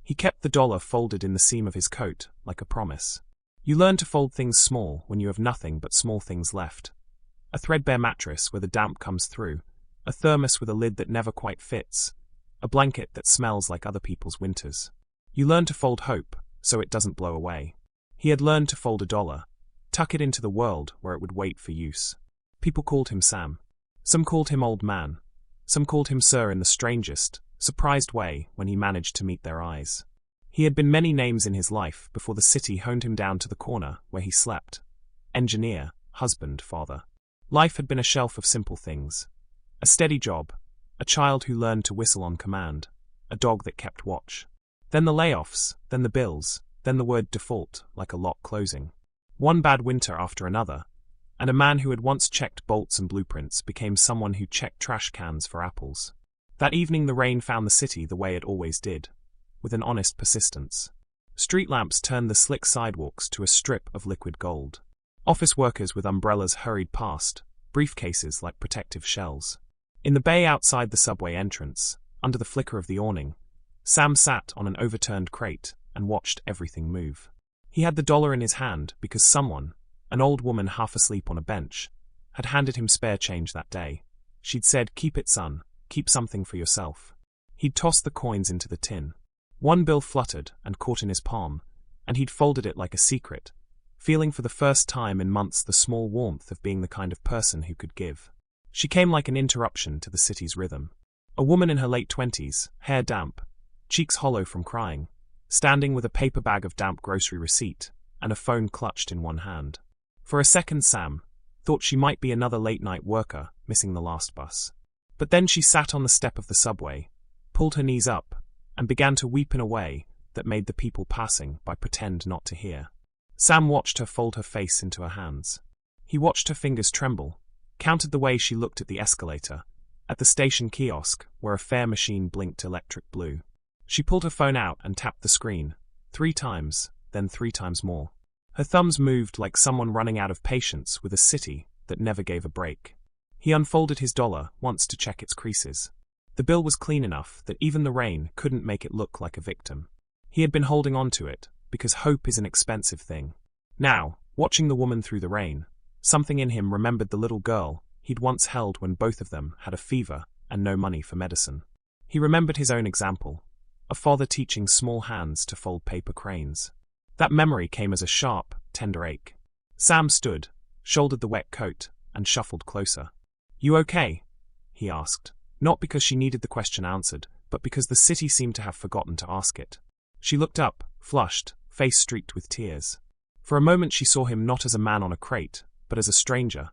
He kept the dollar folded in the seam of his coat, like a promise. You learn to fold things small when you have nothing but small things left. A threadbare mattress where the damp comes through, a thermos with a lid that never quite fits, a blanket that smells like other people's winters. You learn to fold hope, so it doesn't blow away. He had learned to fold a dollar, tuck it into the world where it would wait for use. People called him Sam. Some called him Old Man. Some called him Sir in the strangest, surprised way when he managed to meet their eyes. He had been many names in his life before the city honed him down to the corner where he slept. Engineer, husband, father. Life had been a shelf of simple things. A steady job, a child who learned to whistle on command, a dog that kept watch. Then the layoffs, then the bills, then the word default, like a lock closing. One bad winter after another, and a man who had once checked bolts and blueprints became someone who checked trash cans for apples. That evening the rain found the city the way it always did, with an honest persistence. Street lamps turned the slick sidewalks to a strip of liquid gold. Office workers with umbrellas hurried past, briefcases like protective shells. In the bay outside the subway entrance, under the flicker of the awning, Sam sat on an overturned crate and watched everything move. He had the dollar in his hand because someone, an old woman half asleep on a bench, had handed him spare change that day. She'd said, "Keep it, son, keep something for yourself." He'd tossed the coins into the tin. One bill fluttered and caught in his palm, and he'd folded it like a secret, feeling for the first time in months the small warmth of being the kind of person who could give. She came like an interruption to the city's rhythm. A woman in her late 20s, hair damp, cheeks hollow from crying, standing with a paper bag of damp grocery receipt and a phone clutched in one hand. For a second Sam thought she might be another late-night worker missing the last bus. But then she sat on the step of the subway, pulled her knees up, and began to weep in a way that made the people passing by pretend not to hear. Sam watched her fold her face into her hands. He watched her fingers tremble, counted the way she looked at the escalator, at the station kiosk where a fare machine blinked electric blue. She pulled her phone out and tapped the screen, 3 times, then 3 times more. Her thumbs moved like someone running out of patience with a city that never gave a break. He unfolded his dollar once to check its creases. The bill was clean enough that even the rain couldn't make it look like a victim. He had been holding on to it, because hope is an expensive thing. Now, watching the woman through the rain, something in him remembered the little girl he'd once held when both of them had a fever and no money for medicine. He remembered his own example, a father teaching small hands to fold paper cranes. That memory came as a sharp, tender ache. Sam stood, shouldered the wet coat, and shuffled closer. "You okay?" he asked, not because she needed the question answered, but because the city seemed to have forgotten to ask it. She looked up, flushed, face streaked with tears. For a moment she saw him not as a man on a crate, but as a stranger,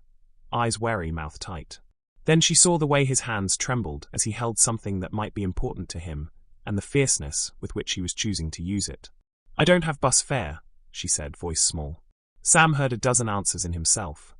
eyes wary, mouth tight. Then she saw the way his hands trembled as he held something that might be important to him, and the fierceness with which he was choosing to use it. "I don't have bus fare," she said, voice small. Sam heard a dozen answers in himself.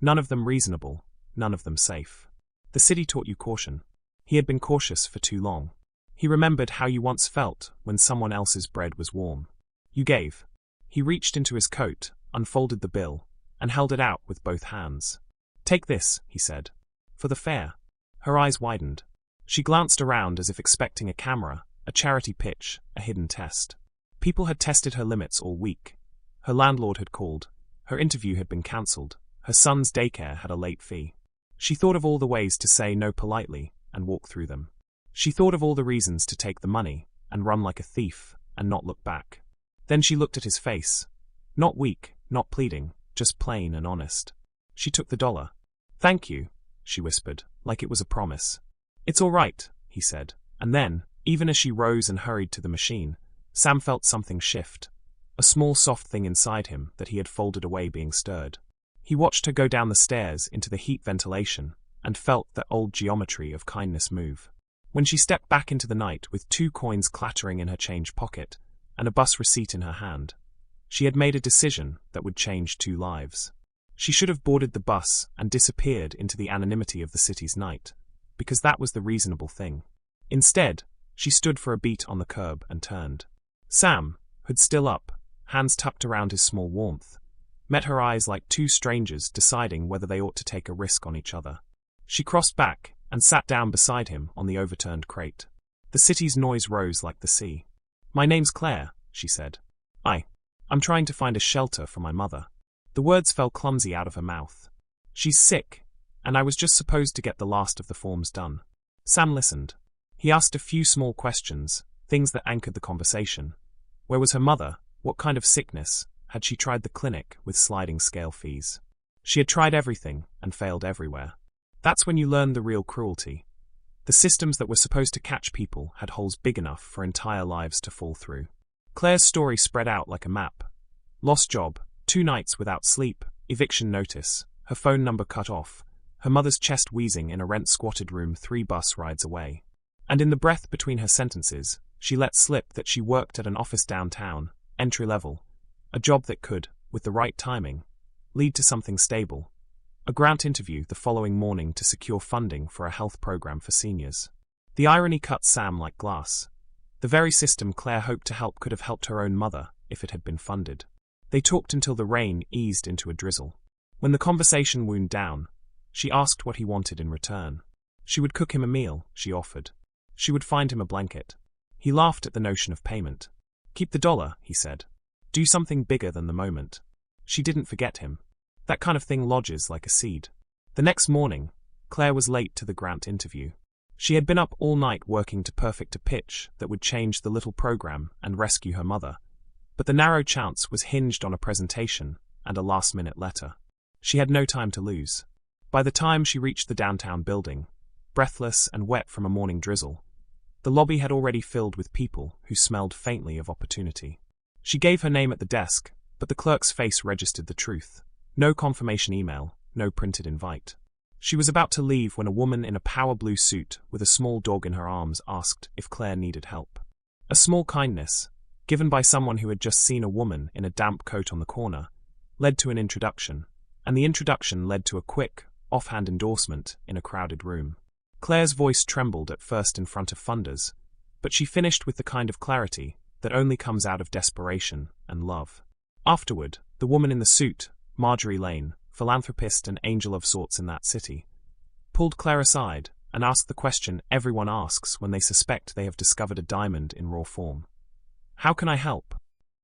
None of them reasonable, none of them safe. The city taught you caution. He had been cautious for too long. He remembered how you once felt when someone else's bread was warm. You gave. He reached into his coat, unfolded the bill, and held it out with both hands. "Take this," he said. "For the fare." Her eyes widened. She glanced around as if expecting a camera, a charity pitch, a hidden test. People had tested her limits all week. Her landlord had called. Her interview had been cancelled. Her son's daycare had a late fee. She thought of all the ways to say no politely and walk through them. She thought of all the reasons to take the money and run like a thief and not look back. Then she looked at his face. Not weak, not pleading, just plain and honest. She took the dollar. "Thank you," she whispered, like it was a promise. "It's all right," he said, and then, even as she rose and hurried to the machine, Sam felt something shift, a small soft thing inside him that he had folded away being stirred. He watched her go down the stairs into the heat ventilation and felt that old geometry of kindness move. When she stepped back into the night with 2 coins clattering in her change pocket and a bus receipt in her hand, she had made a decision that would change 2 lives. She should have boarded the bus and disappeared into the anonymity of the city's night, because that was the reasonable thing. Instead, she stood for a beat on the curb and turned. Sam, hood still up, hands tucked around his small warmth, met her eyes like 2 strangers deciding whether they ought to take a risk on each other. She crossed back and sat down beside him on the overturned crate. The city's noise rose like the sea. "My name's Claire," she said. I'm trying to find a shelter for my mother." The words fell clumsy out of her mouth. "She's sick, and I was just supposed to get the last of the forms done." Sam listened. He asked a few small questions, things that anchored the conversation. Where was her mother? What kind of sickness? Had she tried the clinic with sliding scale fees? She had tried everything and failed everywhere. That's when you learn the real cruelty. The systems that were supposed to catch people had holes big enough for entire lives to fall through. Claire's story spread out like a map. Lost job, 2 nights without sleep, eviction notice, her phone number cut off, her mother's chest wheezing in a rent-squatted room 3 bus rides away. And in the breath between her sentences, she let slip that she worked at an office downtown, entry-level, a job that could, with the right timing, lead to something stable. A grant interview the following morning to secure funding for a health program for seniors. The irony cut Sam like glass. The very system Claire hoped to help could have helped her own mother if it had been funded. They talked until the rain eased into a drizzle. When the conversation wound down, she asked what he wanted in return. She would cook him a meal, she offered. She would find him a blanket. He laughed at the notion of payment. "Keep the dollar," he said. "Do something bigger than the moment." She didn't forget him. That kind of thing lodges like a seed. The next morning, Claire was late to the grant interview. She had been up all night working to perfect a pitch that would change the little program and rescue her mother. But the narrow chance was hinged on a presentation and a last-minute letter. She had no time to lose. By the time she reached the downtown building, breathless and wet from a morning drizzle, the lobby had already filled with people who smelled faintly of opportunity. She gave her name at the desk, but the clerk's face registered the truth. No confirmation email, no printed invite. She was about to leave when a woman in a power blue suit with a small dog in her arms asked if Claire needed help. A small kindness, given by someone who had just seen a woman in a damp coat on the corner, led to an introduction, and the introduction led to a quick, offhand endorsement in a crowded room. Claire's voice trembled at first in front of funders, but she finished with the kind of clarity that only comes out of desperation and love. Afterward, the woman in the suit, Marjorie Lane, philanthropist and angel of sorts in that city, pulled Claire aside and asked the question everyone asks when they suspect they have discovered a diamond in raw form. "How can I help?"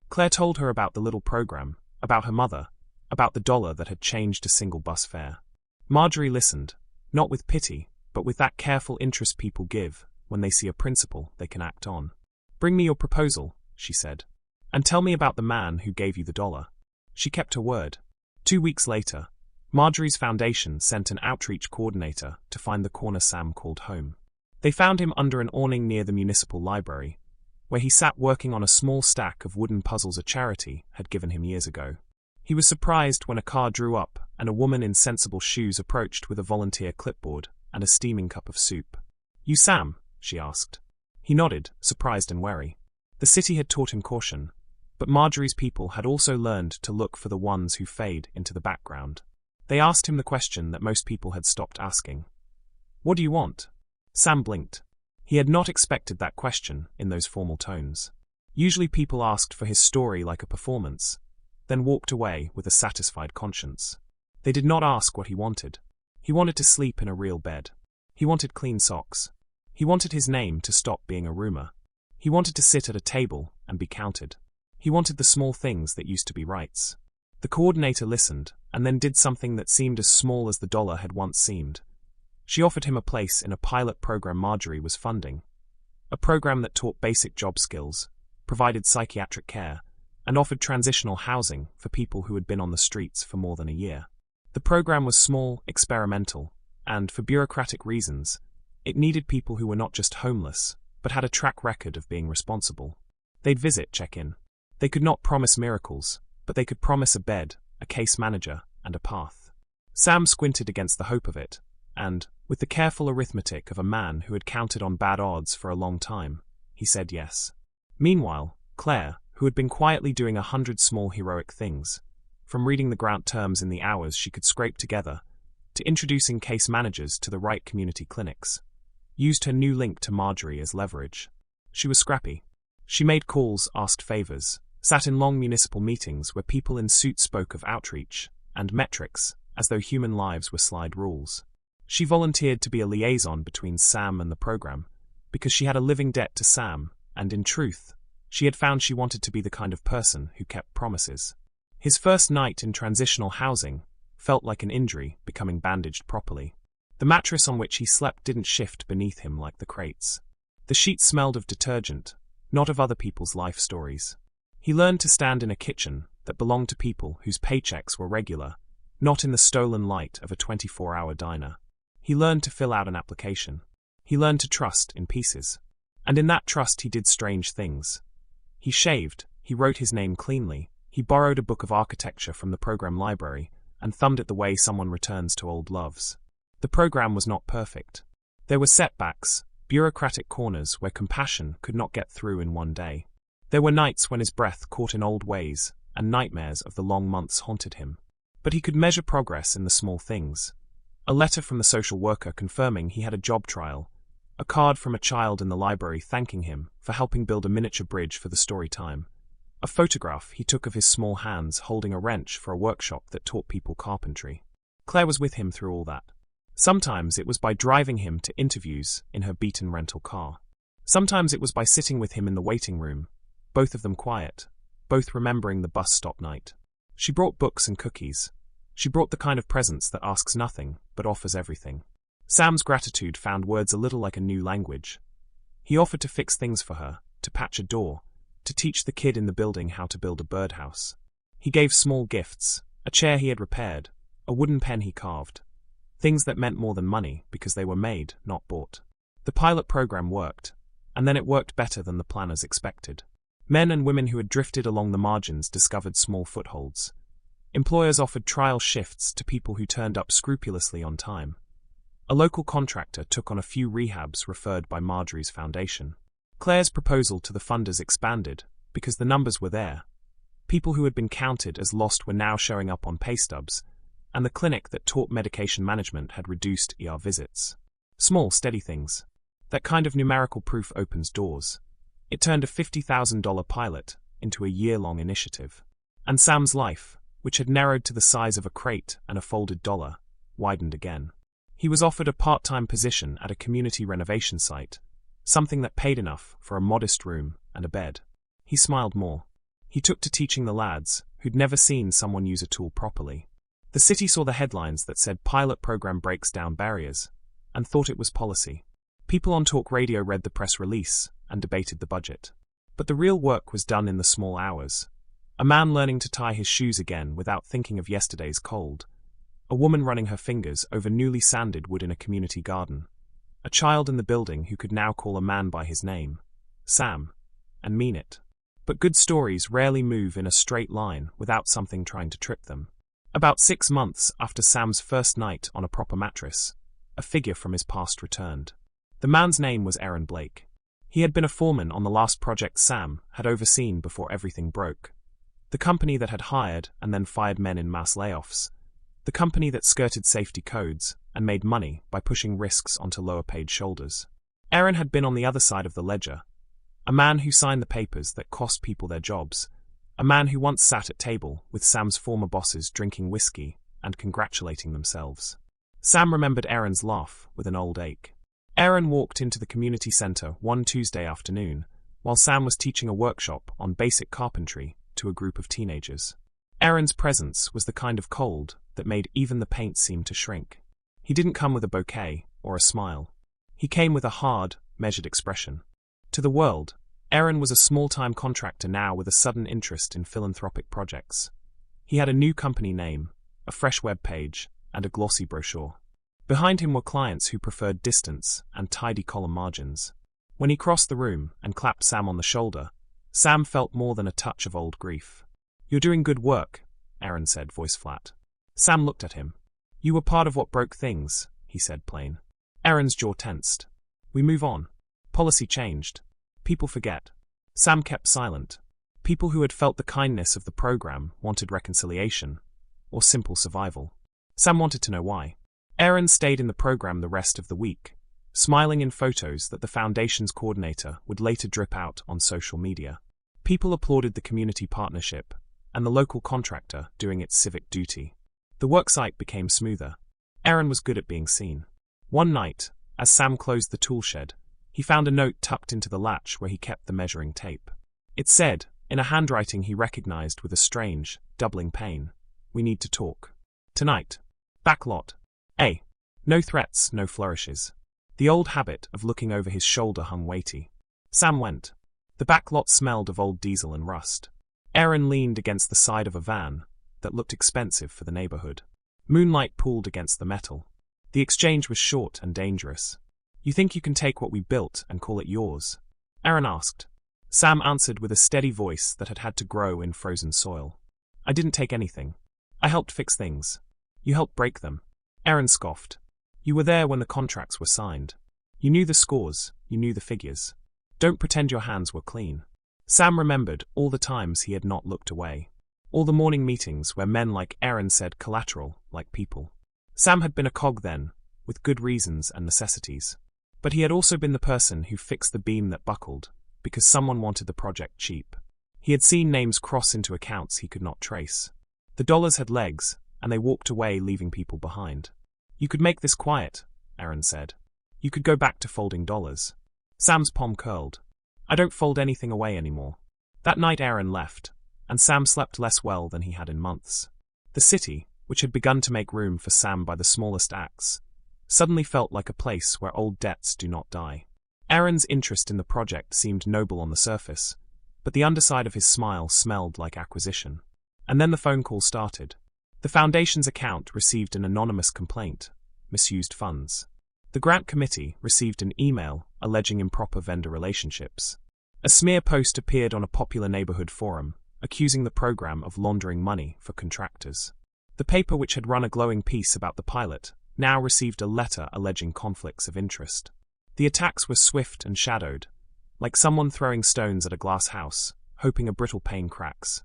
Claire told her about the little program, about her mother, about the dollar that had changed a single bus fare. Marjorie listened, not with pity, but with that careful interest people give when they see a principle they can act on. "Bring me your proposal," she said, "and tell me about the man who gave you the dollar." She kept her word. 2 weeks later, Marjorie's foundation sent an outreach coordinator to find the corner Sam called home. They found him under an awning near the municipal library, where he sat working on a small stack of wooden puzzles a charity had given him years ago. He was surprised when a car drew up and a woman in sensible shoes approached with a volunteer clipboard and a steaming cup of soup. "You Sam?" she asked. He nodded, surprised and wary. The city had taught him caution, but Marjorie's people had also learned to look for the ones who fade into the background. They asked him the question that most people had stopped asking. "What do you want?" Sam blinked. He had not expected that question in those formal tones. Usually people asked for his story like a performance, then walked away with a satisfied conscience. They did not ask what he wanted. He wanted to sleep in a real bed. He wanted clean socks. He wanted his name to stop being a rumor. He wanted to sit at a table and be counted. He wanted the small things that used to be rights. The coordinator listened, and then did something that seemed as small as the dollar had once seemed. She offered him a place in a pilot program Marjorie was funding. A program that taught basic job skills, provided psychiatric care, and offered transitional housing for people who had been on the streets for more than a year. The program was small, experimental, and, for bureaucratic reasons, it needed people who were not just homeless, but had a track record of being responsible. They'd visit, check in. They could not promise miracles, but they could promise a bed, a case manager, and a path. Sam squinted against the hope of it, and, with the careful arithmetic of a man who had counted on bad odds for a long time, he said yes. Meanwhile, Claire, who had been quietly doing 100 small heroic things, from reading the grant terms in the hours she could scrape together, to introducing case managers to the right community clinics, used her new link to Marjorie as leverage. She was scrappy. She made calls, asked favors, sat in long municipal meetings where people in suits spoke of outreach and metrics as though human lives were slide rules. She volunteered to be a liaison between Sam and the program because she had a living debt to Sam, and in truth, She had found she wanted to be the kind of person who kept promises. His first night in transitional housing felt like an injury becoming bandaged properly. The mattress on which he slept didn't shift beneath him like the crates. The sheets smelled of detergent, not of other people's life stories. He learned to stand in a kitchen that belonged to people whose paychecks were regular, not in the stolen light of a 24-hour diner. He learned to fill out an application. He learned to trust in pieces. And in that trust he did strange things. He shaved, he wrote his name cleanly, he borrowed a book of architecture from the program library, and thumbed it the way someone returns to old loves. The program was not perfect. There were setbacks, bureaucratic corners where compassion could not get through in one day. There were nights when his breath caught in old ways, and nightmares of the long months haunted him. But he could measure progress in the small things. A letter from the social worker confirming he had a job trial, a card from a child in the library thanking him for helping build a miniature bridge for the story time, a photograph he took of his small hands holding a wrench for a workshop that taught people carpentry. Claire was with him through all that. Sometimes it was by driving him to interviews in her beaten rental car. Sometimes it was by sitting with him in the waiting room, both of them quiet, both remembering the bus stop night. She brought books and cookies. She brought the kind of presence that asks nothing, but offers everything. Sam's gratitude found words a little like a new language. He offered to fix things for her, to patch a door, to teach the kid in the building how to build a birdhouse. He gave small gifts, a chair he had repaired, a wooden pen he carved. Things that meant more than money because they were made, not bought. The pilot program worked, and then it worked better than the planners expected. Men and women who had drifted along the margins discovered small footholds. Employers offered trial shifts to people who turned up scrupulously on time. A local contractor took on a few rehabs referred by Marjorie's foundation. Claire's proposal to the funders expanded because the numbers were there. People who had been counted as lost were now showing up on pay stubs, and the clinic that taught medication management had reduced ER visits. Small, steady things. That kind of numerical proof opens doors. It turned a $50,000 pilot into a year-long initiative. And Sam's life, which had narrowed to the size of a crate and a folded dollar, widened again. He was offered a part-time position at a community renovation site, something that paid enough for a modest room and a bed. He smiled more. He took to teaching the lads, who'd never seen someone use a tool properly. The city saw the headlines that said pilot program breaks down barriers, and thought it was policy. People on talk radio read the press release and debated the budget. But the real work was done in the small hours. A man learning to tie his shoes again without thinking of yesterday's cold. A woman running her fingers over newly sanded wood in a community garden. A child in the building who could now call a man by his name, Sam, and mean it. But good stories rarely move in a straight line without something trying to trip them. About 6 months after Sam's first night on a proper mattress, a figure from his past returned. The man's name was Aaron Blake. He had been a foreman on the last project Sam had overseen before everything broke. The company that had hired and then fired men in mass layoffs. The company that skirted safety codes and made money by pushing risks onto lower-paid shoulders. Aaron had been on the other side of the ledger. A man who signed the papers that cost people their jobs. A man who once sat at table with Sam's former bosses drinking whiskey and congratulating themselves. Sam remembered Aaron's laugh with an old ache. Aaron walked into the community center one Tuesday afternoon, while Sam was teaching a workshop on basic carpentry to a group of teenagers. Aaron's presence was the kind of cold that made even the paint seem to shrink. He didn't come with a bouquet or a smile. He came with a hard, measured expression. To the world, Aaron was a small-time contractor now with a sudden interest in philanthropic projects. He had a new company name, a fresh web page, and a glossy brochure. Behind him were clients who preferred distance and tidy column margins. When he crossed the room and clapped Sam on the shoulder, Sam felt more than a touch of old grief. "You're doing good work," Aaron said, voice flat. Sam looked at him. "You were part of what broke things," he said, plain. Aaron's jaw tensed. "We move on. Policy changed. People forget." Sam kept silent. People who had felt the kindness of the program wanted reconciliation, or simple survival. Sam wanted to know why. Aaron stayed in the program the rest of the week, smiling in photos that the Foundation's coordinator would later drip out on social media. People applauded the community partnership, and the local contractor doing its civic duty. The worksite became smoother. Aaron was good at being seen. One night, as Sam closed the tool shed, he found a note tucked into the latch where he kept the measuring tape. It said, in a handwriting he recognized with a strange, doubling pain, "We need to talk. Tonight. Backlot. A." No threats, no flourishes. The old habit of looking over his shoulder hung weighty. Sam went. The backlot smelled of old diesel and rust. Aaron leaned against the side of a van that looked expensive for the neighborhood. Moonlight pooled against the metal. The exchange was short and dangerous. "You think you can take what we built and call it yours?" Aaron asked. Sam answered with a steady voice that had had to grow in frozen soil. "I didn't take anything. I helped fix things. You helped break them." Aaron scoffed. "You were there when the contracts were signed. You knew the scores, you knew the figures. Don't pretend your hands were clean." Sam remembered all the times he had not looked away. All the morning meetings where men like Aaron said collateral, like people. Sam had been a cog then, with good reasons and necessities. But he had also been the person who fixed the beam that buckled, because someone wanted the project cheap. He had seen names cross into accounts he could not trace. The dollars had legs, and they walked away leaving people behind. "You could make this quiet," Aaron said. "You could go back to folding dollars." Sam's palm curled. "I don't fold anything away anymore." That night Aaron left, and Sam slept less well than he had in months. The city, which had begun to make room for Sam by the smallest acts, suddenly felt like a place where old debts do not die. Aaron's interest in the project seemed noble on the surface, but the underside of his smile smelled like acquisition. And then the phone call started. The Foundation's account received an anonymous complaint: misused funds. The grant committee received an email alleging improper vendor relationships. A smear post appeared on a popular neighborhood forum, accusing the program of laundering money for contractors. The paper, which had run a glowing piece about the pilot, now received a letter alleging conflicts of interest. The attacks were swift and shadowed, like someone throwing stones at a glass house, hoping a brittle pane cracks.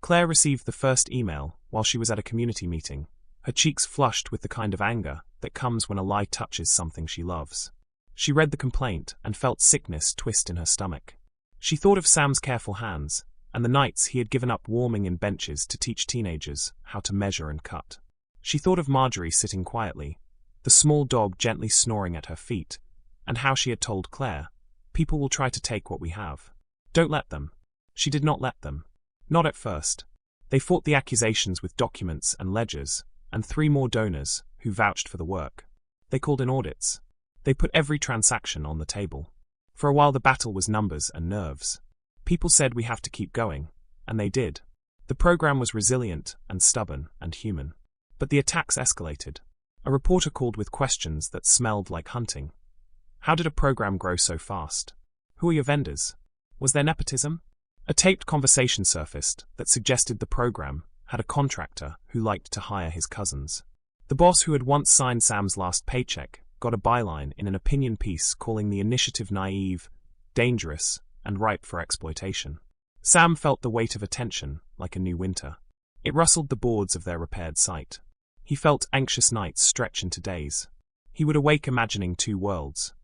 Claire received the first email while she was at a community meeting, her cheeks flushed with the kind of anger that comes when a lie touches something she loves. She read the complaint and felt sickness twist in her stomach. She thought of Sam's careful hands, and the nights he had given up warming in benches to teach teenagers how to measure and cut. She thought of Marjorie sitting quietly, the small dog gently snoring at her feet, and how she had told Claire, "People will try to take what we have. Don't let them." She did not let them. Not at first. They fought the accusations with documents and ledgers, and 3 more donors who vouched for the work. They called in audits. They put every transaction on the table. For a while the battle was numbers and nerves. People said we have to keep going, and they did. The program was resilient and stubborn and human. But the attacks escalated. A reporter called with questions that smelled like hunting. How did a program grow so fast? Who are your vendors? Was there nepotism? A taped conversation surfaced that suggested the program had a contractor who liked to hire his cousins. The boss who had once signed Sam's last paycheck got a byline in an opinion piece calling the initiative naive, dangerous, and ripe for exploitation. Sam felt the weight of attention like a new winter. It rustled the boards of their repaired site. He felt anxious nights stretch into days. He would awake imagining 2 worlds.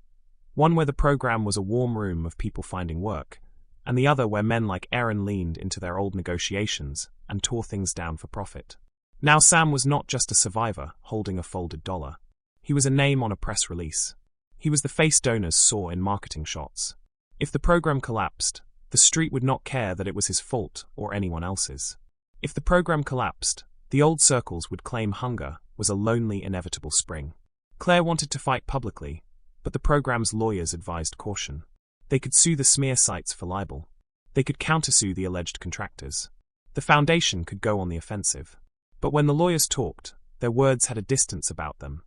One where the program was a warm room of people finding work, and the other where men like Aaron leaned into their old negotiations and tore things down for profit. Now Sam was not just a survivor holding a folded dollar. He was a name on a press release. He was the face donors saw in marketing shots. If the program collapsed, the street would not care that it was his fault or anyone else's. If the program collapsed, the old circles would claim hunger was a lonely, inevitable spring. Claire wanted to fight publicly, but the program's lawyers advised caution. They could sue the smear sites for libel. They could countersue the alleged contractors. The Foundation could go on the offensive. But when the lawyers talked, their words had a distance about them,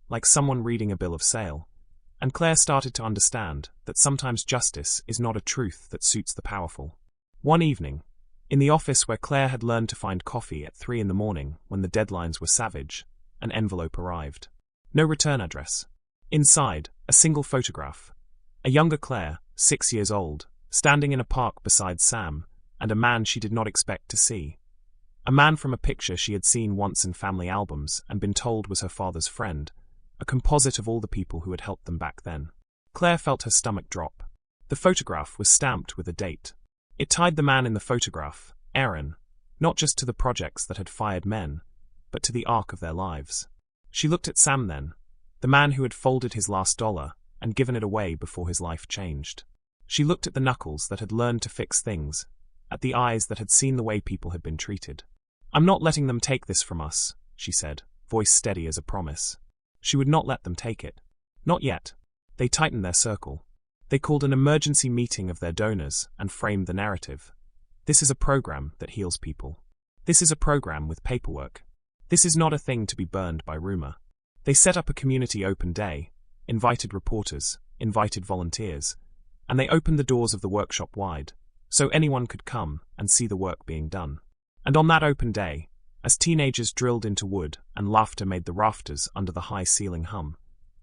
like someone reading a bill of sale. And Claire started to understand that sometimes justice is not a truth that suits the powerful. One evening, in the office where Claire had learned to find coffee at 3 a.m. when the deadlines were savage, an envelope arrived. No return address. Inside, a single photograph. A younger Claire, 6 years old, standing in a park beside Sam, and a man she did not expect to see. A man from a picture she had seen once in family albums and been told was her father's friend, a composite of all the people who had helped them back then. Claire felt her stomach drop. The photograph was stamped with a date. It tied the man in the photograph, Aaron, not just to the projects that had fired men, but to the arc of their lives. She looked at Sam then, the man who had folded his last dollar and given it away before his life changed. She looked at the knuckles that had learned to fix things, at the eyes that had seen the way people had been treated. "I'm not letting them take this from us," she said, voice steady as a promise. She would not let them take it. Not yet. They tightened their circle. They called an emergency meeting of their donors and framed the narrative. This is a program that heals people. This is a program with paperwork. This is not a thing to be burned by rumor. They set up a community open day, invited reporters, invited volunteers, and they opened the doors of the workshop wide, so anyone could come and see the work being done. And on that open day, as teenagers drilled into wood and laughter made the rafters under the high ceiling hum,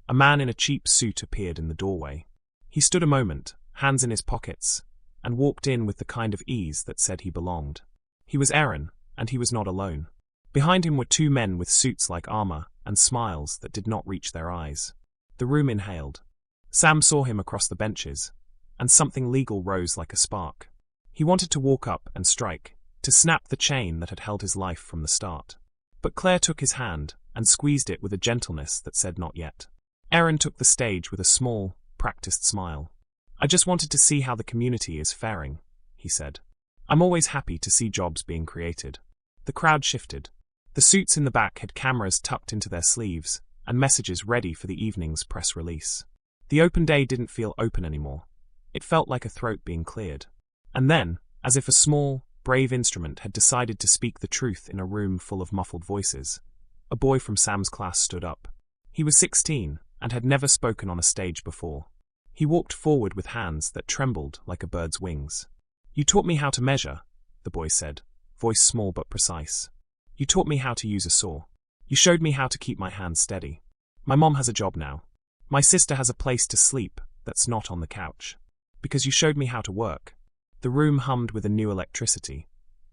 a man in a cheap suit appeared in the doorway. He stood a moment, hands in his pockets, and walked in with the kind of ease that said he belonged. He was Aaron, and he was not alone. Behind him were two men with suits like armor and smiles that did not reach their eyes. The room inhaled. Sam saw him across the benches, and something legal rose like a spark. He wanted to walk up and strike, to snap the chain that had held his life from the start. But Claire took his hand and squeezed it with a gentleness that said not yet. Aaron took the stage with a small, practiced smile. "I just wanted to see how the community is faring," he said. "I'm always happy to see jobs being created." The crowd shifted. The suits in the back had cameras tucked into their sleeves and messages ready for the evening's press release. The open day didn't feel open anymore. It felt like a throat being cleared. And then, as if a small, brave instrument had decided to speak the truth in a room full of muffled voices, a boy from Sam's class stood up. He was 16 and had never spoken on a stage before. He walked forward with hands that trembled like a bird's wings. "You taught me how to measure," the boy said, voice small but precise. "You taught me how to use a saw. You showed me how to keep my hands steady. My mom has a job now. My sister has a place to sleep that's not on the couch. Because you showed me how to work." The room hummed with a new electricity.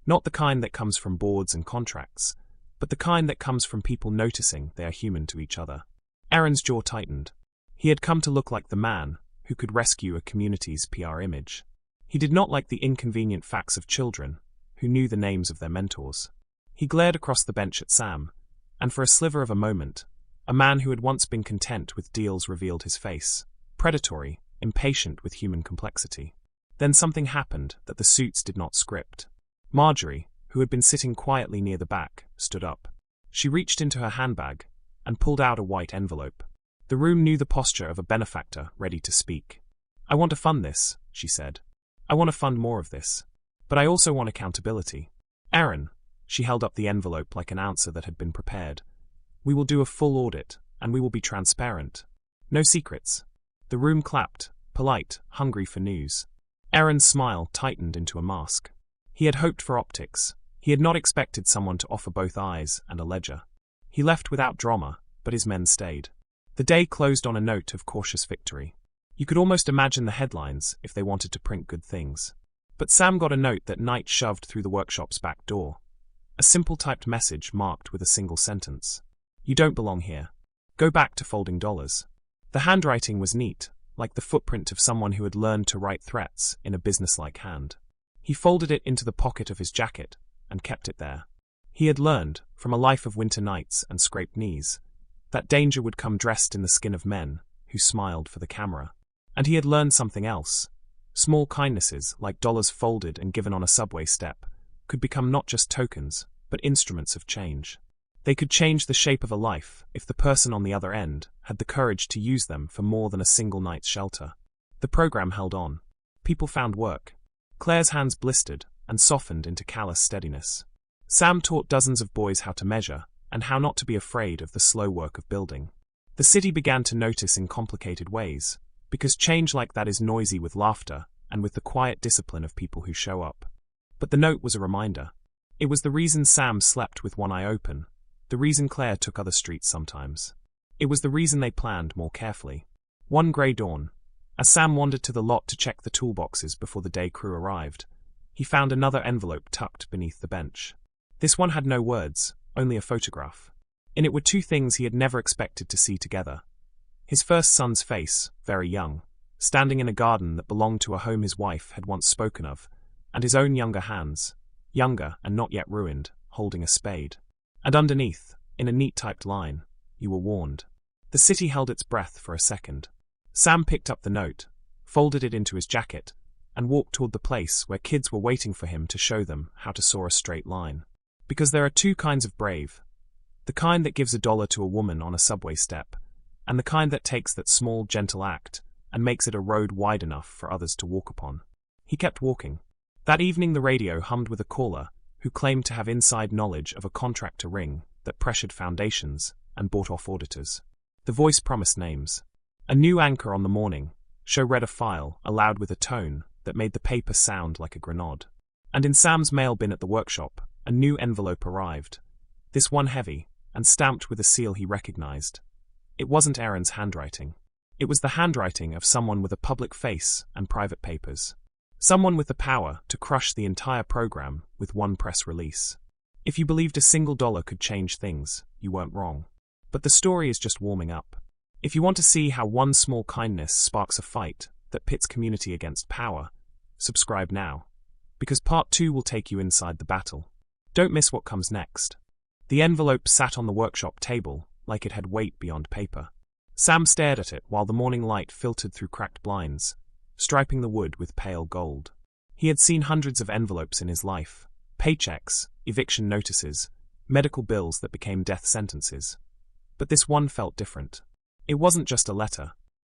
Not the kind that comes from boards and contracts, but the kind that comes from people noticing they are human to each other. Aaron's jaw tightened. He had come to look like the man who could rescue a community's PR image. He did not like the inconvenient facts of children who knew the names of their mentors. He glared across the bench at Sam, and for a sliver of a moment, a man who had once been content with deals revealed his face, predatory, impatient with human complexity. Then something happened that the suits did not script. Marjorie, who had been sitting quietly near the back, stood up. She reached into her handbag and pulled out a white envelope. The room knew the posture of a benefactor ready to speak. "I want to fund this," she said. "I want to fund more of this. But I also want accountability. Aaron," she held up the envelope like an answer that had been prepared, "we will do a full audit, and we will be transparent. No secrets." The room clapped, polite, hungry for news. Aaron's smile tightened into a mask. He had hoped for optics. He had not expected someone to offer both eyes and a ledger. He left without drama, but his men stayed. The day closed on a note of cautious victory. You could almost imagine the headlines if they wanted to print good things. But Sam got a note that night shoved through the workshop's back door. A simple typed message marked with a single sentence. "You don't belong here. Go back to folding dollars." The handwriting was neat, like the footprint of someone who had learned to write threats in a businesslike hand. He folded it into the pocket of his jacket and kept it there. He had learned, from a life of winter nights and scraped knees, that danger would come dressed in the skin of men who smiled for the camera. And he had learned something else. Small kindnesses, like dollars folded and given on a subway step, could become not just tokens, but instruments of change. They could change the shape of a life if the person on the other end had the courage to use them for more than a single night's shelter. The program held on. People found work. Claire's hands blistered and softened into callous steadiness. Sam taught dozens of boys how to measure and how not to be afraid of the slow work of building. The city began to notice in complicated ways, because change like that is noisy with laughter and with the quiet discipline of people who show up. But the note was a reminder. It was the reason Sam slept with one eye open, the reason Claire took other streets sometimes. It was the reason they planned more carefully. One grey dawn, as Sam wandered to the lot to check the toolboxes before the day crew arrived, he found another envelope tucked beneath the bench. This one had no words, only a photograph. In it were two things he had never expected to see together. His first son's face, very young, standing in a garden that belonged to a home his wife had once spoken of, and his own younger hands, younger and not yet ruined, holding a spade. And underneath, in a neat typed line, "You were warned." The city held its breath for a second. Sam picked up the note, folded it into his jacket, and walked toward the place where kids were waiting for him to show them how to saw a straight line. Because there are two kinds of brave. The kind that gives $1 to a woman on a subway step, and the kind that takes that small, gentle act and makes it a road wide enough for others to walk upon. He kept walking. That evening the radio hummed with a caller who claimed to have inside knowledge of a contractor ring that pressured foundations and bought off auditors. The voice promised names. A new anchor on the morning show read a file aloud with a tone that made the paper sound like a grenade. And in Sam's mail bin at the workshop, a new envelope arrived. This one heavy, and stamped with a seal he recognized. It wasn't Aaron's handwriting. It was the handwriting of someone with a public face and private papers. Someone with the power to crush the entire program with one press release. If you believed a single dollar could change things, you weren't wrong. But the story is just warming up. If you want to see how one small kindness sparks a fight that pits community against power, subscribe now. Because part 2 will take you inside the battle. Don't miss what comes next. The envelope sat on the workshop table like it had weight beyond paper. Sam stared at it while the morning light filtered through cracked blinds, striping the wood with pale gold. He had seen hundreds of envelopes in his life, paychecks, eviction notices, medical bills that became death sentences. But this one felt different. It wasn't just a letter.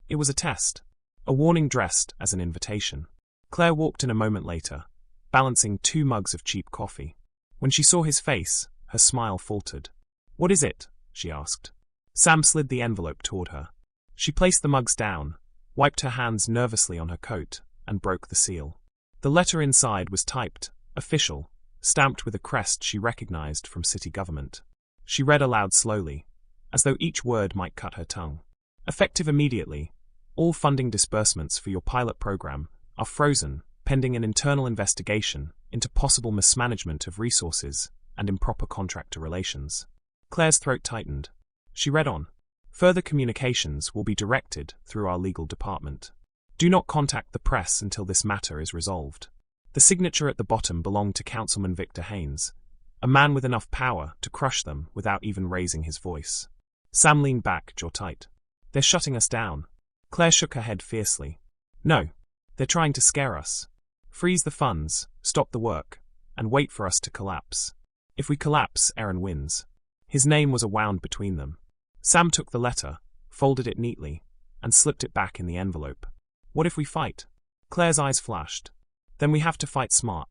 It was a test. A warning dressed as an invitation. Claire walked in a moment later, balancing 2 mugs of cheap coffee. When she saw his face, her smile faltered. "What is it?" she asked. Sam slid the envelope toward her. She placed the mugs down, wiped her hands nervously on her coat, and broke the seal. The letter inside was typed, official, stamped with a crest she recognized from city government. She read aloud slowly, as though each word might cut her tongue. Effective immediately, all funding disbursements for your pilot program are frozen, pending an internal investigation into possible mismanagement of resources and improper contractor relations. Claire's throat tightened. She read on. Further communications will be directed through our legal department. Do not contact the press until this matter is resolved. The signature at the bottom belonged to Councilman Victor Haynes, a man with enough power to crush them without even raising his voice. Sam leaned back, jaw tight. They're shutting us down. Claire shook her head fiercely. No, they're trying to scare us. Freeze the funds, stop the work, and wait for us to collapse. If we collapse, Aaron wins. His name was a wound between them. Sam took the letter, folded it neatly, and slipped it back in the envelope. What if we fight? Claire's eyes flashed. Then we have to fight smart.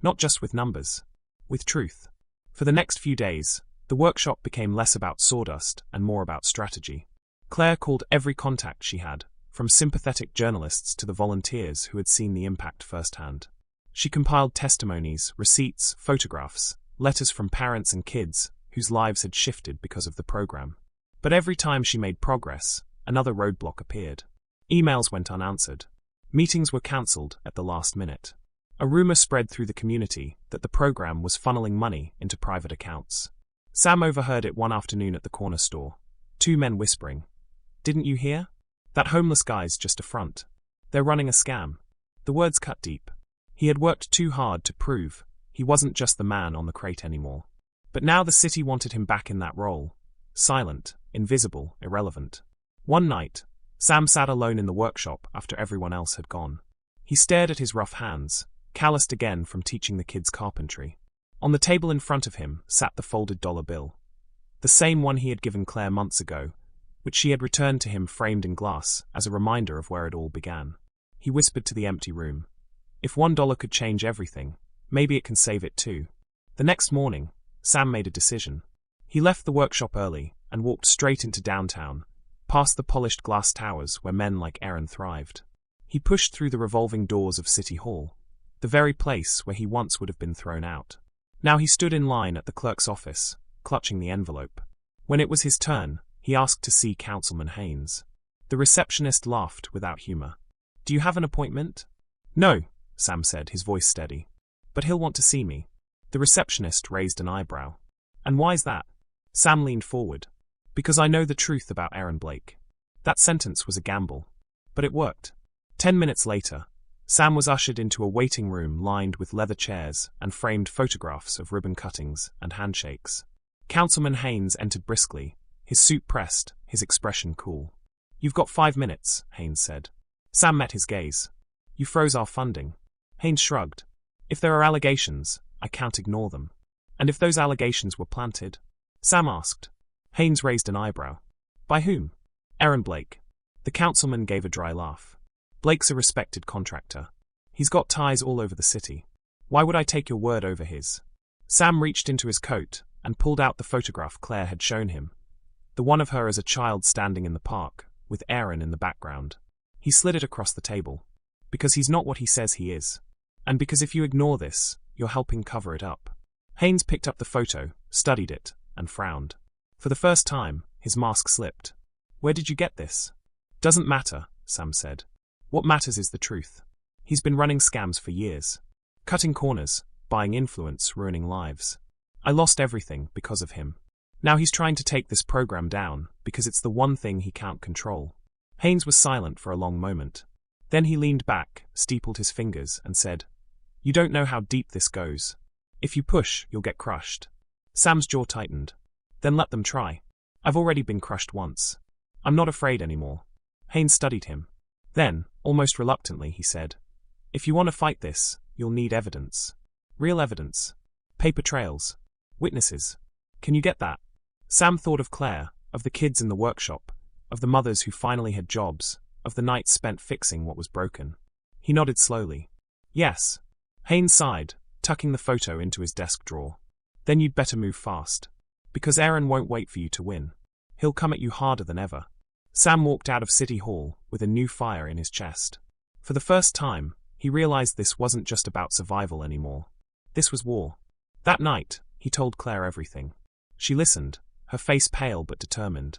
Not just with numbers. With truth. For the next few days, the workshop became less about sawdust and more about strategy. Claire called every contact she had, from sympathetic journalists to the volunteers who had seen the impact firsthand. She compiled testimonies, receipts, photographs, letters from parents and kids whose lives had shifted because of the program. But every time she made progress, another roadblock appeared. Emails went unanswered. Meetings were cancelled at the last minute. A rumor spread through the community that the program was funneling money into private accounts. Sam overheard it one afternoon at the corner store. 2 men whispering. Didn't you hear? That homeless guy's just a front. They're running a scam. The words cut deep. He had worked too hard to prove he wasn't just the man on the crate anymore. But now the city wanted him back in that role. Silent, invisible, irrelevant. One night, Sam sat alone in the workshop after everyone else had gone. He stared at his rough hands, calloused again from teaching the kids carpentry. On the table in front of him sat the folded dollar bill. The same one he had given Claire months ago, which she had returned to him framed in glass as a reminder of where it all began. He whispered to the empty room. If $1 could change everything, maybe it can save it too. The next morning, Sam made a decision. He left the workshop early and walked straight into downtown, past the polished glass towers where men like Aaron thrived. He pushed through the revolving doors of City Hall, the very place where he once would have been thrown out. Now he stood in line at the clerk's office, clutching the envelope. When it was his turn, he asked to see Councilman Haynes. The receptionist laughed without humor. Do you have an appointment? No, Sam said, his voice steady. But he'll want to see me. The receptionist raised an eyebrow. And why's that? Sam leaned forward. Because I know the truth about Aaron Blake. That sentence was a gamble. But it worked. 10 minutes later, Sam was ushered into a waiting room lined with leather chairs and framed photographs of ribbon cuttings and handshakes. Councilman Haynes entered briskly, his suit pressed, his expression cool. You've got 5 minutes, Haynes said. Sam met his gaze. You froze our funding. Haynes shrugged. If there are allegations, I can't ignore them. And if those allegations were planted? Sam asked. Haynes raised an eyebrow. By whom? Aaron Blake. The councilman gave a dry laugh. Blake's a respected contractor. He's got ties all over the city. Why would I take your word over his? Sam reached into his coat and pulled out the photograph Claire had shown him. The one of her as a child standing in the park, with Aaron in the background. He slid it across the table. Because he's not what he says he is. And because if you ignore this, you're helping cover it up. Haynes picked up the photo, studied it, and frowned. For the first time, his mask slipped. Where did you get this? Doesn't matter, Sam said. What matters is the truth. He's been running scams for years. Cutting corners, buying influence, ruining lives. I lost everything because of him. Now he's trying to take this program down because it's the one thing he can't control. Haynes was silent for a long moment. Then he leaned back, steepled his fingers, and said, You don't know how deep this goes. If you push, you'll get crushed. Sam's jaw tightened. Then let them try. I've already been crushed once. I'm not afraid anymore. Haynes studied him. Then, almost reluctantly, he said, If you want to fight this, you'll need evidence. Real evidence. Paper trails. Witnesses. Can you get that? Sam thought of Claire, of the kids in the workshop, of the mothers who finally had jobs, of the nights spent fixing what was broken. He nodded slowly. Yes. Haynes sighed, tucking the photo into his desk drawer. Then you'd better move fast. Because Aaron won't wait for you to win. He'll come at you harder than ever. Sam walked out of City Hall with a new fire in his chest. For the first time, he realized this wasn't just about survival anymore. This was war. That night, he told Claire everything. She listened, her face pale but determined.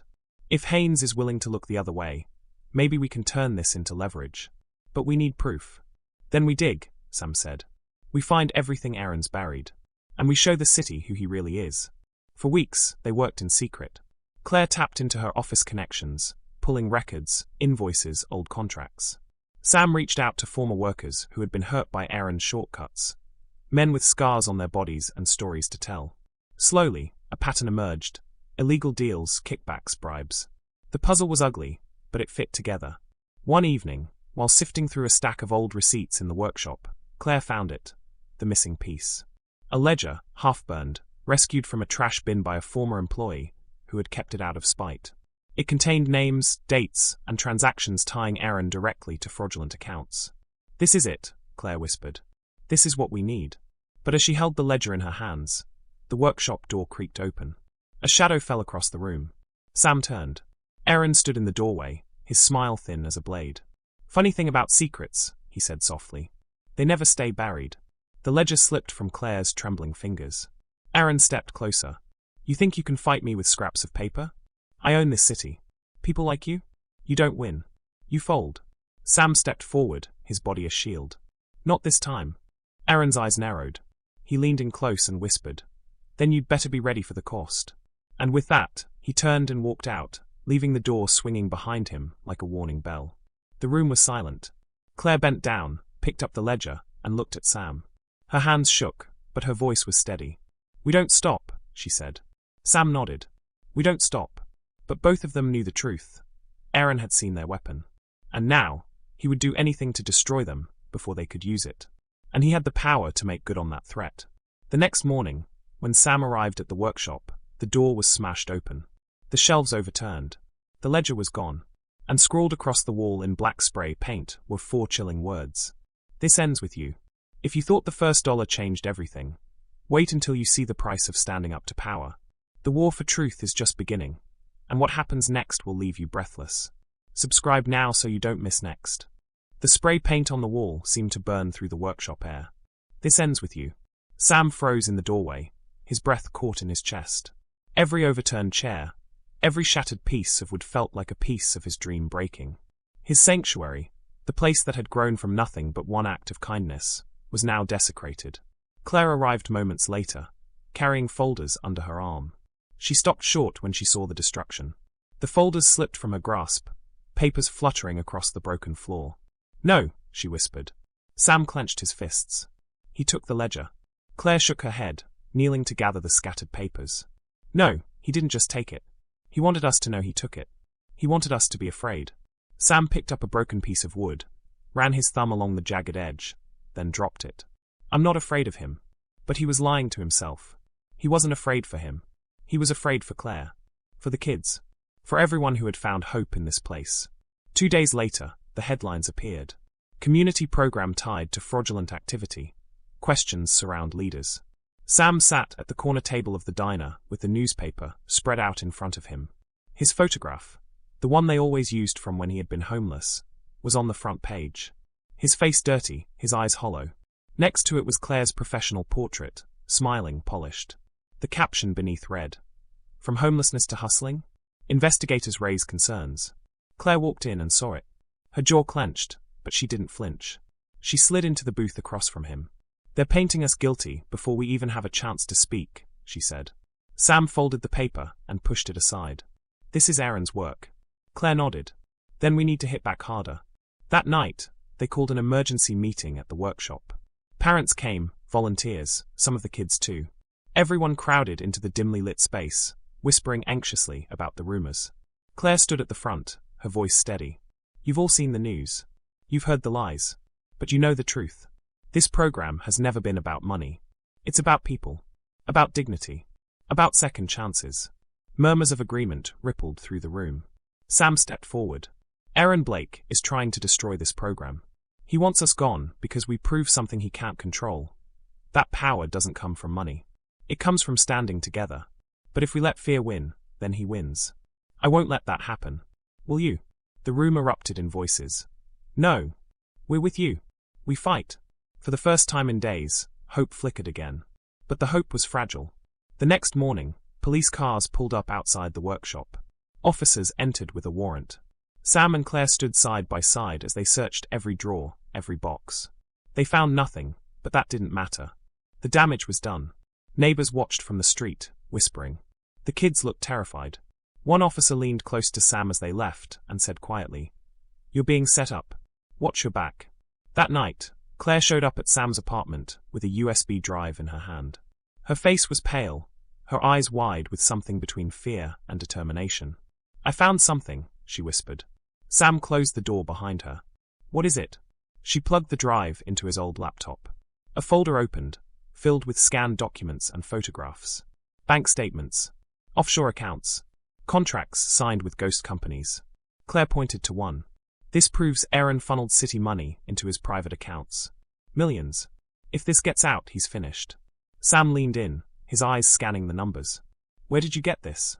If Haynes is willing to look the other way, maybe we can turn this into leverage. But we need proof. Then we dig, Sam said. We find everything Aaron's buried. And we show the city who he really is. For weeks, they worked in secret. Claire tapped into her office connections, pulling records, invoices, old contracts. Sam reached out to former workers who had been hurt by Aaron's shortcuts. Men with scars on their bodies and stories to tell. Slowly, a pattern emerged. Illegal deals, kickbacks, bribes. The puzzle was ugly, but it fit together. One evening, while sifting through a stack of old receipts in the workshop, Claire found it. The missing piece. A ledger, half-burned, rescued from a trash bin by a former employee who had kept it out of spite. It contained names, dates, and transactions tying Aaron directly to fraudulent accounts. This is it, Claire whispered. This is what we need. But as she held the ledger in her hands, the workshop door creaked open. A shadow fell across the room. Sam turned. Aaron stood in the doorway, his smile thin as a blade. Funny thing about secrets, he said softly. They never stay buried. The ledger slipped from Claire's trembling fingers. Aaron stepped closer. You think you can fight me with scraps of paper? I own this city. People like you? You don't win. You fold. Sam stepped forward, his body a shield. Not this time. Aaron's eyes narrowed. He leaned in close and whispered. Then you'd better be ready for the cost. And with that, he turned and walked out, leaving the door swinging behind him like a warning bell. The room was silent. Claire bent down, picked up the ledger, and looked at Sam. Her hands shook, but her voice was steady. We don't stop, she said. Sam nodded. We don't stop. But both of them knew the truth. Aaron had seen their weapon. And now, he would do anything to destroy them before they could use it. And he had the power to make good on that threat. The next morning, when Sam arrived at the workshop, the door was smashed open. The shelves overturned. The ledger was gone. And scrawled across the wall in black spray paint were 4 chilling words. This ends with you. If you thought the first dollar changed everything, wait until you see the price of standing up to power. The war for truth is just beginning. And what happens next will leave you breathless. Subscribe now so you don't miss next. The spray paint on the wall seemed to burn through the workshop air. This ends with you. Sam froze in the doorway, his breath caught in his chest. Every overturned chair, every shattered piece of wood felt like a piece of his dream breaking. His sanctuary, the place that had grown from nothing but one act of kindness, was now desecrated. Claire arrived moments later, carrying folders under her arm. She stopped short when she saw the destruction. The folders slipped from her grasp, papers fluttering across the broken floor. No, she whispered. Sam clenched his fists. He took the ledger. Claire shook her head, kneeling to gather the scattered papers. No, he didn't just take it. He wanted us to know he took it. He wanted us to be afraid. Sam picked up a broken piece of wood, ran his thumb along the jagged edge, then dropped it. I'm not afraid of him. But he was lying to himself. He wasn't afraid for him. He was afraid for Claire. For the kids. For everyone who had found hope in this place. 2 days later, the headlines appeared. Community program tied to fraudulent activity. Questions surround leaders. Sam sat at the corner table of the diner with the newspaper spread out in front of him. His photograph, the one they always used from when he had been homeless, was on the front page. His face dirty, his eyes hollow. Next to it was Claire's professional portrait, smiling, polished. The caption beneath read, "From homelessness to hustling?" Investigators raised concerns. Claire walked in and saw it. Her jaw clenched, but she didn't flinch. She slid into the booth across from him. "They're painting us guilty before we even have a chance to speak," she said. Sam folded the paper and pushed it aside. "This is Aaron's work." Claire nodded. "Then we need to hit back harder." That night, they called an emergency meeting at the workshop. Parents came, volunteers, some of the kids too. Everyone crowded into the dimly lit space, whispering anxiously about the rumors. Claire stood at the front, her voice steady. "You've all seen the news. You've heard the lies. But you know the truth. This program has never been about money. It's about people. About dignity. About second chances." Murmurs of agreement rippled through the room. Sam stepped forward. "Aaron Blake is trying to destroy this program. He wants us gone because we prove something he can't control. That power doesn't come from money. It comes from standing together. But if we let fear win, then he wins. I won't let that happen. Will you?" The room erupted in voices. "No. We're with you. We fight." For the first time in days, hope flickered again. But the hope was fragile. The next morning, police cars pulled up outside the workshop. Officers entered with a warrant. Sam and Claire stood side by side as they searched every drawer, every box. They found nothing, but that didn't matter. The damage was done. Neighbors watched from the street, whispering. The kids looked terrified. One officer leaned close to Sam as they left and said quietly, "You're being set up. Watch your back." That night, Claire showed up at Sam's apartment with a USB drive in her hand. Her face was pale, her eyes wide with something between fear and determination. "I found something," she whispered. Sam closed the door behind her. "What is it?" She plugged the drive into his old laptop. A folder opened, filled with scanned documents and photographs. Bank statements. Offshore accounts. Contracts signed with ghost companies. Claire pointed to one. "This proves Aaron funneled city money into his private accounts. Millions. If this gets out, he's finished." Sam leaned in, his eyes scanning the numbers. "Where did you get this?"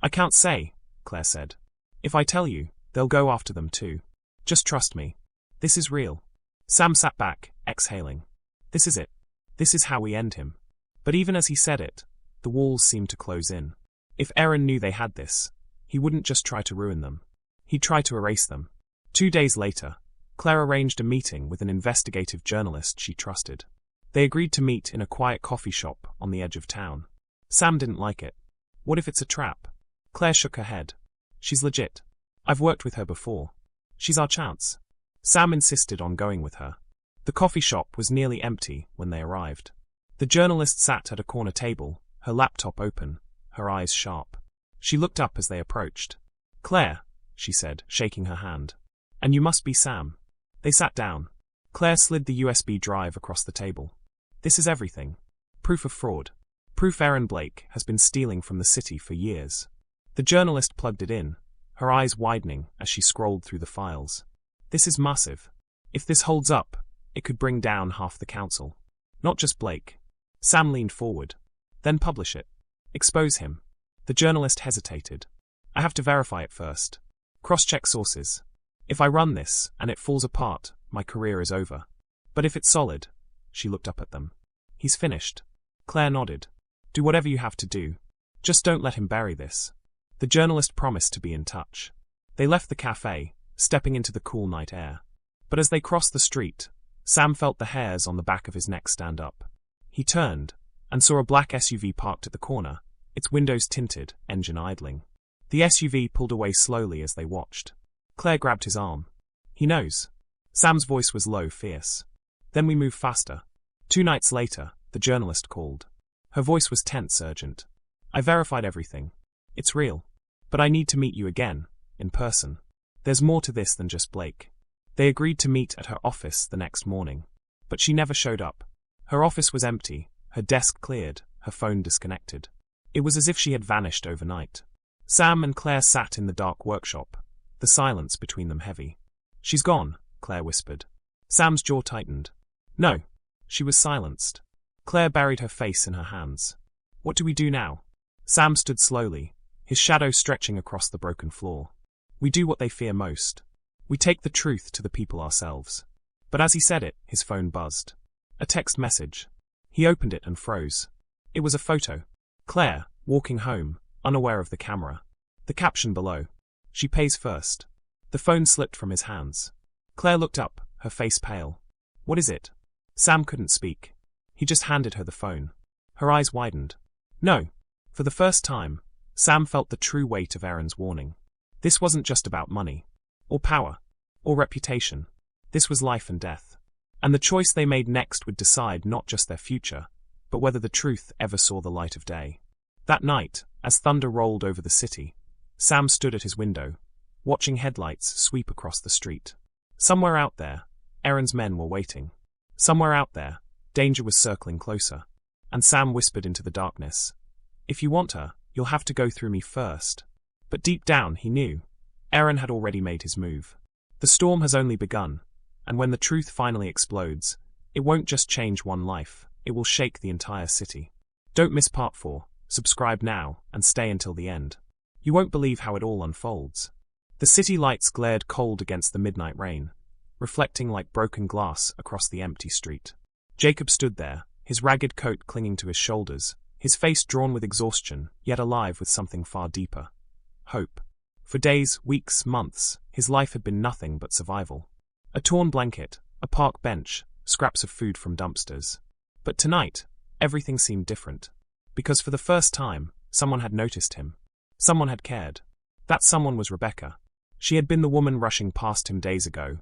"I can't say," Claire said. "If I tell you, they'll go after them too. Just trust me. This is real." Sam sat back, exhaling. "This is it. This is how we end him." But even as he said it, the walls seemed to close in. If Aaron knew they had this, he wouldn't just try to ruin them. He'd try to erase them. 2 days later, Claire arranged a meeting with an investigative journalist she trusted. They agreed to meet in a quiet coffee shop on the edge of town. Sam didn't like it. "What if it's a trap?" Claire shook her head. "She's legit. I've worked with her before. She's our chance." Sam insisted on going with her. The coffee shop was nearly empty when they arrived. The journalist sat at a corner table, her laptop open, her eyes sharp. She looked up as they approached. "Claire," she said, shaking her hand. "And you must be Sam." They sat down. Claire slid the USB drive across the table. "This is everything. Proof of fraud. Proof Aaron Blake has been stealing from the city for years." The journalist plugged it in, her eyes widening as she scrolled through the files. "This is massive. If this holds up, it could bring down half the council. Not just Blake." Sam leaned forward. "Then publish it. Expose him." The journalist hesitated. "I have to verify it first. Cross-check sources. If I run this and it falls apart, my career is over. But if it's solid," she looked up at them. "He's finished." Claire nodded. "Do whatever you have to do. Just don't let him bury this." The journalist promised to be in touch. They left the cafe, stepping into the cool night air. But as they crossed the street, Sam felt the hairs on the back of his neck stand up. He turned, and saw a black SUV parked at the corner, its windows tinted, engine idling. The SUV pulled away slowly as they watched. Claire grabbed his arm. "He knows." Sam's voice was low, fierce. "Then we move faster." 2 nights later, the journalist called. Her voice was tense, urgent. "I verified everything. It's real. But I need to meet you again, in person. There's more to this than just Blake." They agreed to meet at her office the next morning. But she never showed up. Her office was empty, her desk cleared, her phone disconnected. It was as if she had vanished overnight. Sam and Claire sat in the dark workshop, the silence between them heavy. "She's gone," Claire whispered. Sam's jaw tightened. "No." She was silenced. Claire buried her face in her hands. "What do we do now?" Sam stood slowly, his shadow stretching across the broken floor. "We do what they fear most. We take the truth to the people ourselves." But as he said it, his phone buzzed. A text message. He opened it and froze. It was a photo. Claire, walking home, unaware of the camera. The caption below. "She pays first." The phone slipped from his hands. Claire looked up, her face pale. "What is it?" Sam couldn't speak. He just handed her the phone. Her eyes widened. "No." For the first time, Sam felt the true weight of Erin's warning. This wasn't just about money, or power, or reputation. This was life and death. And the choice they made next would decide not just their future, but whether the truth ever saw the light of day. That night, as thunder rolled over the city, Sam stood at his window, watching headlights sweep across the street. Somewhere out there, Erin's men were waiting. Somewhere out there, danger was circling closer. And Sam whispered into the darkness, "If you want her, you'll have to go through me first." But deep down, he knew. Erin had already made his move. The storm has only begun, and when the truth finally explodes, it won't just change one life, it will shake the entire city. Don't miss part 4, subscribe now, and stay until the end. You won't believe how it all unfolds. The city lights glared cold against the midnight rain, reflecting like broken glass across the empty street. Jacob stood there, his ragged coat clinging to his shoulders, his face drawn with exhaustion, yet alive with something far deeper. Hope. For days, weeks, months, his life had been nothing but survival. A torn blanket, a park bench, scraps of food from dumpsters. But tonight, everything seemed different. Because for the first time, someone had noticed him. Someone had cared. That someone was Rebecca. She had been the woman rushing past him days ago,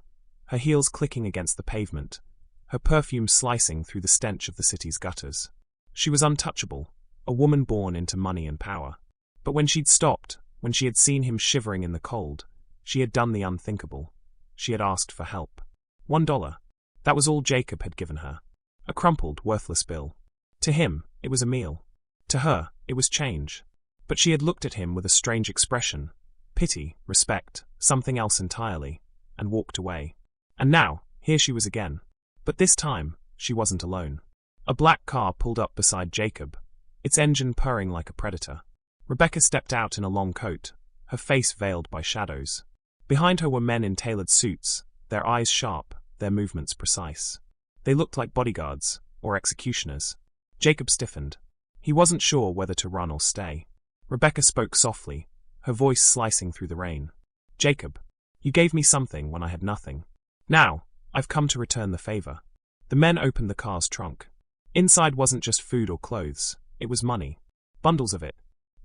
her heels clicking against the pavement, her perfume slicing through the stench of the city's gutters. She was untouchable, a woman born into money and power. But when she'd stopped, when she had seen him shivering in the cold, she had done the unthinkable. She had asked for help. $1. That was all Jacob had given her. A crumpled, worthless bill. To him, it was a meal. To her, it was change. But she had looked at him with a strange expression. Pity, respect, something else entirely, and walked away. And now, here she was again. But this time, she wasn't alone. A black car pulled up beside Jacob, its engine purring like a predator. Rebecca stepped out in a long coat, her face veiled by shadows. Behind her were men in tailored suits, their eyes sharp, their movements precise. They looked like bodyguards, or executioners. Jacob stiffened. He wasn't sure whether to run or stay. Rebecca spoke softly, her voice slicing through the rain. "Jacob, you gave me something when I had nothing. Now, I've come to return the favor." The men opened the car's trunk. Inside wasn't just food or clothes, it was money. Bundles of it.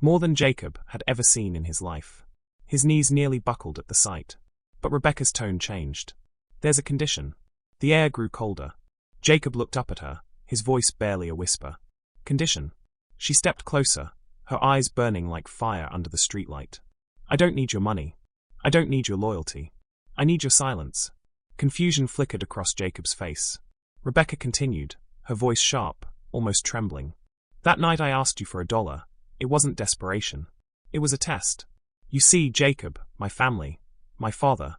More than Jacob had ever seen in his life. His knees nearly buckled at the sight. But Rebecca's tone changed. "There's a condition." The air grew colder. Jacob looked up at her, his voice barely a whisper. "Condition?" She stepped closer, her eyes burning like fire under the streetlight. "I don't need your money. I don't need your loyalty. I need your silence." Confusion flickered across Jacob's face. Rebecca continued, her voice sharp, almost trembling. "That night I asked you for $1. It wasn't desperation. It was a test. You see, Jacob, my family, my father,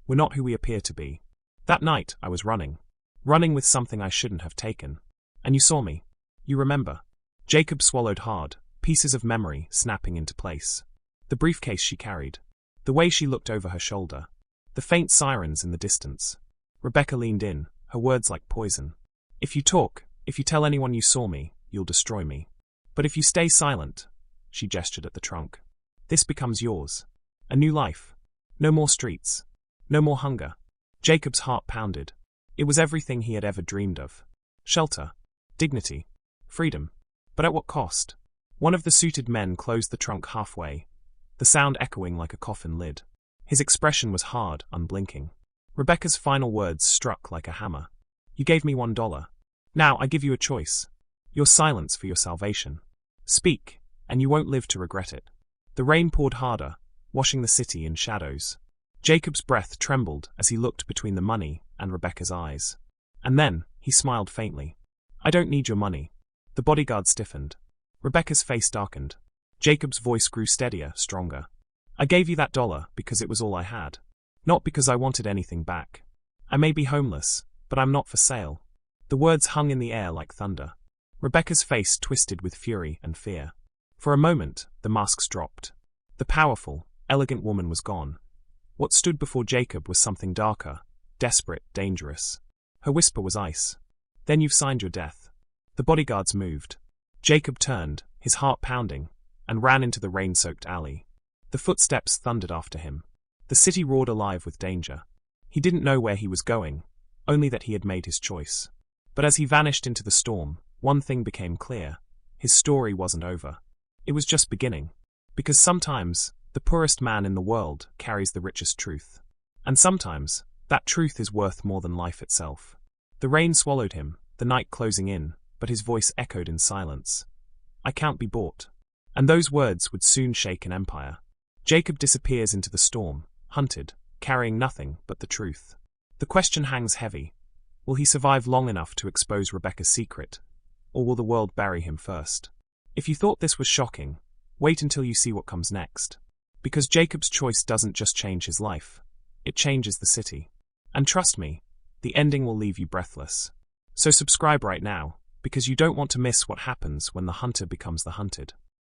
we're not who we appear to be. That night I was running. Running with something I shouldn't have taken. And you saw me. You remember." Jacob swallowed hard, pieces of memory snapping into place. The briefcase she carried. The way she looked over her shoulder. The faint sirens in the distance. Rebecca leaned in, her words like poison. "If you talk, if you tell anyone you saw me, you'll destroy me. But if you stay silent," she gestured at the trunk, "this becomes yours. A new life. No more streets. No more hunger." Jacob's heart pounded. It was everything he had ever dreamed of. Shelter. Dignity. Freedom. But at what cost? One of the suited men closed the trunk halfway, the sound echoing like a coffin lid. His expression was hard, unblinking. Rebecca's final words struck like a hammer. "You gave me $1. Now I give you a choice. Your silence for your salvation. Speak, and you won't live to regret it." The rain poured harder, washing the city in shadows. Jacob's breath trembled as he looked between the money and Rebecca's eyes. And then, he smiled faintly. I don't need your money. The bodyguard stiffened. Rebecca's face darkened. Jacob's voice grew steadier, stronger. I gave you that $1 because it was all I had. Not because I wanted anything back. I may be homeless, but I'm not for sale. The words hung in the air like thunder. Rebecca's face twisted with fury and fear. For a moment, the masks dropped. The powerful, elegant woman was gone. What stood before Jacob was something darker, desperate, dangerous. Her whisper was ice. Then you've signed your death. The bodyguards moved. Jacob turned, his heart pounding, and ran into the rain-soaked alley. The footsteps thundered after him. The city roared alive with danger. He didn't know where he was going, only that he had made his choice. But as he vanished into the storm, one thing became clear. His story wasn't over. It was just beginning. Because sometimes, the poorest man in the world carries the richest truth. And sometimes, that truth is worth more than life itself. The rain swallowed him, the night closing in, but his voice echoed in silence. I can't be bought. And those words would soon shake an empire. Jacob disappears into the storm, hunted, carrying nothing but the truth. The question hangs heavy. Will he survive long enough to expose Rebecca's secret? Or will the world bury him first? If you thought this was shocking, wait until you see what comes next. Because Jacob's choice doesn't just change his life. It changes the city. And trust me, the ending will leave you breathless. So subscribe right now, because you don't want to miss what happens when the hunter becomes the hunted.